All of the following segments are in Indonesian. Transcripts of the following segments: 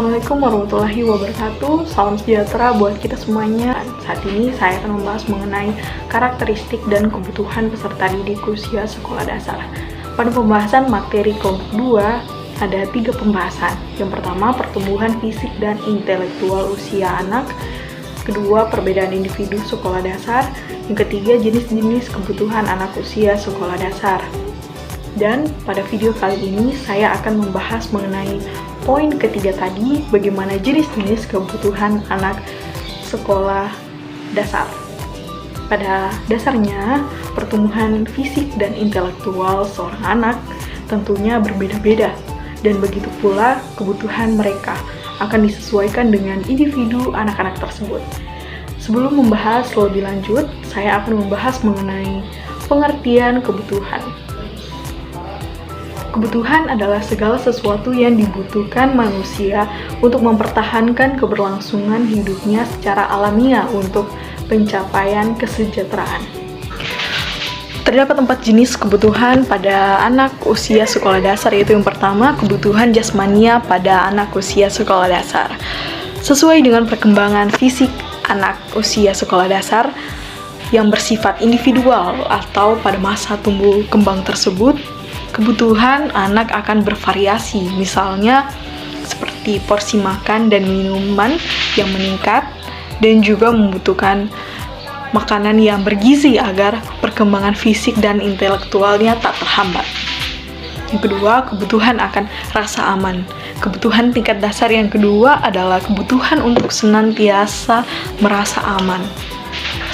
Assalamualaikum warahmatullahi wabarakatuh. Salam sejahtera buat kita semuanya. Saat ini saya akan membahas mengenai karakteristik dan kebutuhan peserta didik usia sekolah dasar. Pada pembahasan materi kelompok 2 ada 3 pembahasan. Yang pertama, pertumbuhan fisik dan intelektual usia anak. Kedua, perbedaan individu sekolah dasar. Yang ketiga, jenis-jenis kebutuhan anak usia sekolah dasar. Dan pada video kali ini saya akan membahas mengenai poin ketiga tadi, bagaimana jenis-jenis kebutuhan anak sekolah dasar. Pada dasarnya, pertumbuhan fisik dan intelektual seorang anak tentunya berbeda-beda, dan begitu pula kebutuhan mereka akan disesuaikan dengan individu anak-anak tersebut. Sebelum membahas lebih lanjut, saya akan membahas mengenai pengertian kebutuhan. Kebutuhan adalah segala sesuatu yang dibutuhkan manusia untuk mempertahankan keberlangsungan hidupnya secara alamiah untuk pencapaian kesejahteraan. Terdapat 4 jenis kebutuhan pada anak usia sekolah dasar, yaitu yang pertama, kebutuhan jasmania pada anak usia sekolah dasar. Sesuai dengan perkembangan fisik anak usia sekolah dasar yang bersifat individual atau pada masa tumbuh kembang tersebut, kebutuhan anak akan bervariasi, misalnya seperti porsi makan dan minuman yang meningkat, dan juga membutuhkan makanan yang bergizi agar perkembangan fisik dan intelektualnya tak terhambat. Yang kedua, kebutuhan akan rasa aman. Kebutuhan tingkat dasar yang kedua adalah kebutuhan untuk senantiasa merasa aman.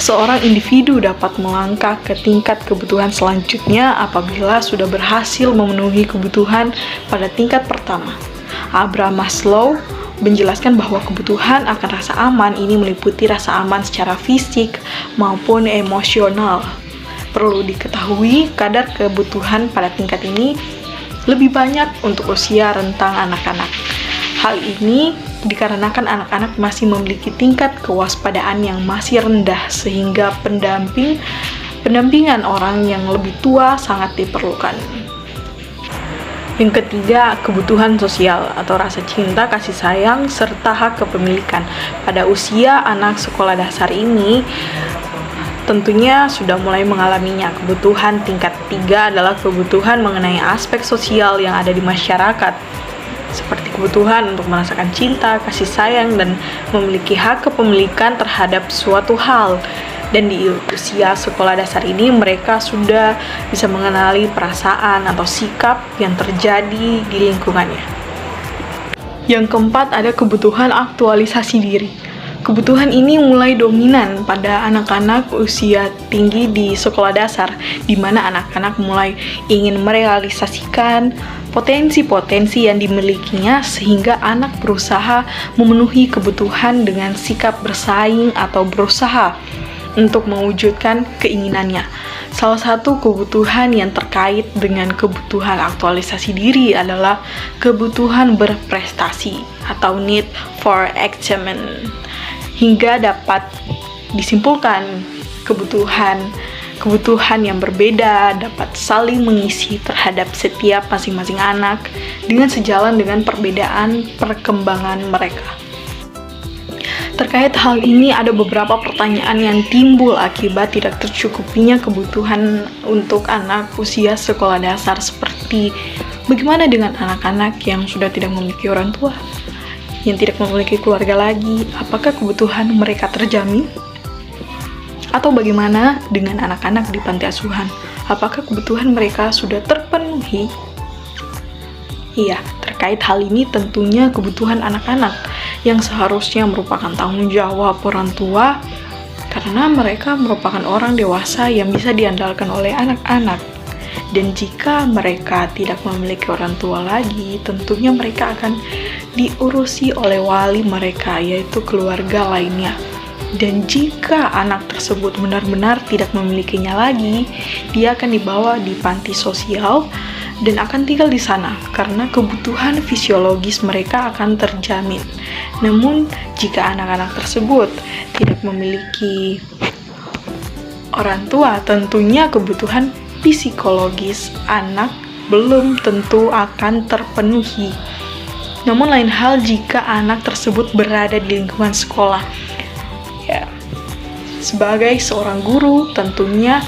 Seorang individu dapat melangkah ke tingkat kebutuhan selanjutnya apabila sudah berhasil memenuhi kebutuhan pada tingkat pertama. Abraham Maslow menjelaskan bahwa kebutuhan akan rasa aman ini meliputi rasa aman secara fisik maupun emosional. Perlu diketahui, kadar kebutuhan pada tingkat ini lebih banyak untuk usia rentang anak-anak. Hal ini dikarenakan anak-anak masih memiliki tingkat kewaspadaan yang masih rendah, sehingga pendampingan orang yang lebih tua sangat diperlukan. Yang ketiga, kebutuhan sosial atau rasa cinta, kasih sayang, serta hak kepemilikan. Pada usia anak sekolah dasar ini tentunya sudah mulai mengalaminya. Kebutuhan tingkat 3 adalah kebutuhan mengenai aspek sosial yang ada di masyarakat, seperti kebutuhan untuk merasakan cinta, kasih sayang, dan memiliki hak kepemilikan terhadap suatu hal. Dan di usia sekolah dasar ini mereka sudah bisa mengenali perasaan atau sikap yang terjadi di lingkungannya. Yang keempat, ada kebutuhan aktualisasi diri. Kebutuhan ini mulai dominan pada anak-anak usia tinggi di sekolah dasar, di mana anak-anak mulai ingin merealisasikan potensi-potensi yang dimilikinya, sehingga anak berusaha memenuhi kebutuhan dengan sikap bersaing atau berusaha untuk mewujudkan keinginannya. Salah satu kebutuhan yang terkait dengan kebutuhan aktualisasi diri adalah kebutuhan berprestasi atau need for achievement. Hingga dapat disimpulkan kebutuhan yang berbeda dapat saling mengisi terhadap setiap masing-masing anak dengan sejalan dengan perbedaan perkembangan mereka. Terkait hal ini, ada beberapa pertanyaan yang timbul akibat tidak tercukupinya kebutuhan untuk anak usia sekolah dasar, seperti bagaimana dengan anak-anak yang sudah tidak memiliki orang tua, yang tidak memiliki keluarga lagi, apakah kebutuhan mereka terjamin? Atau bagaimana dengan anak-anak di panti asuhan? Apakah kebutuhan mereka sudah terpenuhi? Iya, terkait hal ini tentunya kebutuhan anak-anak yang seharusnya merupakan tanggung jawab orang tua, karena mereka merupakan orang dewasa yang bisa diandalkan oleh anak-anak. Dan jika mereka tidak memiliki orang tua lagi, tentunya mereka akan diurusi oleh wali mereka, yaitu keluarga lainnya. Dan jika anak tersebut benar-benar tidak memilikinya lagi, dia akan dibawa di panti sosial dan akan tinggal di sana karena kebutuhan fisiologis mereka akan terjamin. Namun, jika anak-anak tersebut tidak memiliki orang tua, tentunya kebutuhan psikologis anak belum tentu akan terpenuhi. Namun lain hal jika anak tersebut berada di lingkungan sekolah. Ya, sebagai seorang guru, tentunya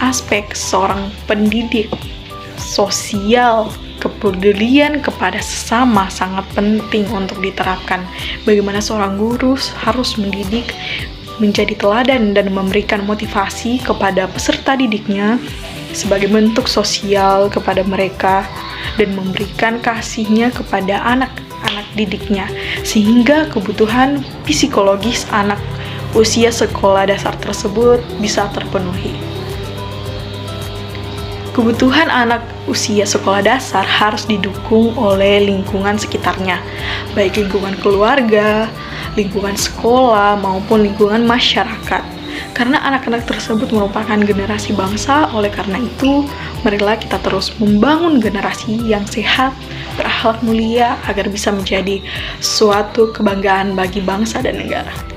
aspek seorang pendidik, sosial, kepedulian kepada sesama sangat penting untuk diterapkan. Bagaimana seorang guru harus mendidik, menjadi teladan dan memberikan motivasi kepada peserta didiknya sebagai bentuk sosial kepada mereka dan memberikan kasihnya kepada anak-anak didiknya sehingga kebutuhan psikologis anak usia sekolah dasar tersebut bisa terpenuhi. Kebutuhan anak usia sekolah dasar harus didukung oleh lingkungan sekitarnya, baik lingkungan keluarga, lingkungan sekolah, maupun lingkungan masyarakat. Karena anak-anak tersebut merupakan generasi bangsa, oleh karena itu, marilah kita terus membangun generasi yang sehat, berakhlak mulia, agar bisa menjadi suatu kebanggaan bagi bangsa dan negara.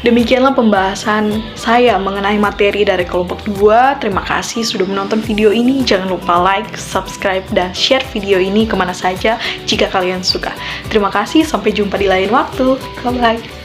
Demikianlah pembahasan saya mengenai materi dari kelompok 2. Terima kasih sudah menonton video ini. Jangan lupa like, subscribe, dan share video ini kemana saja jika kalian suka. Terima kasih, sampai jumpa di lain waktu. Bye-bye.